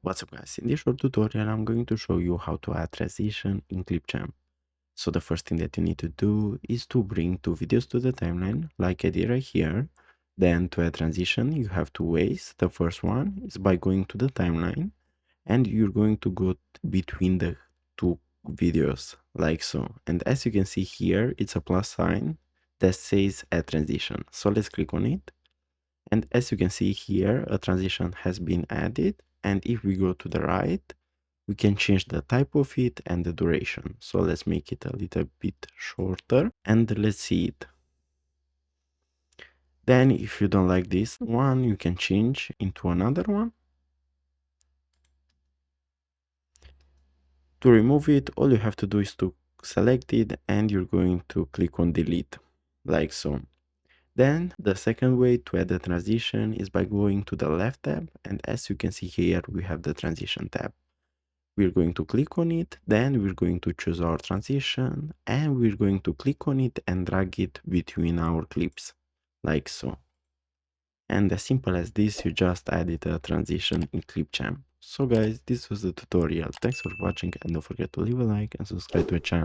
What's up guys, in this short tutorial I'm going to show you how to add transition in Clipchamp. So the first thing that you need to do is to bring two videos to the timeline like I did right here. Then to add transition you have two ways. The first one is by going to the timeline and you're going to go between the two videos like so. And as you can see here, it's a plus sign that says add transition. So let's click on it. And as you can see here, a transition has been added. And if we go to the right, we can change the type of it and the duration. So let's make it a little bit shorter and let's see it. Then if you don't like this one, you can change into another one. To remove it, all you have to do is to select it and you're going to click on delete, like so. Then the second way to add the transition is by going to the left tab, and as you can see here, we have the transition tab. We're going to click on it, then we're going to choose our transition, and we're going to click on it and drag it between our clips, like so. And as simple as this, you just added a transition in Clipchamp. So guys, this was the tutorial. Thanks for watching and don't forget to leave a like and subscribe to the channel.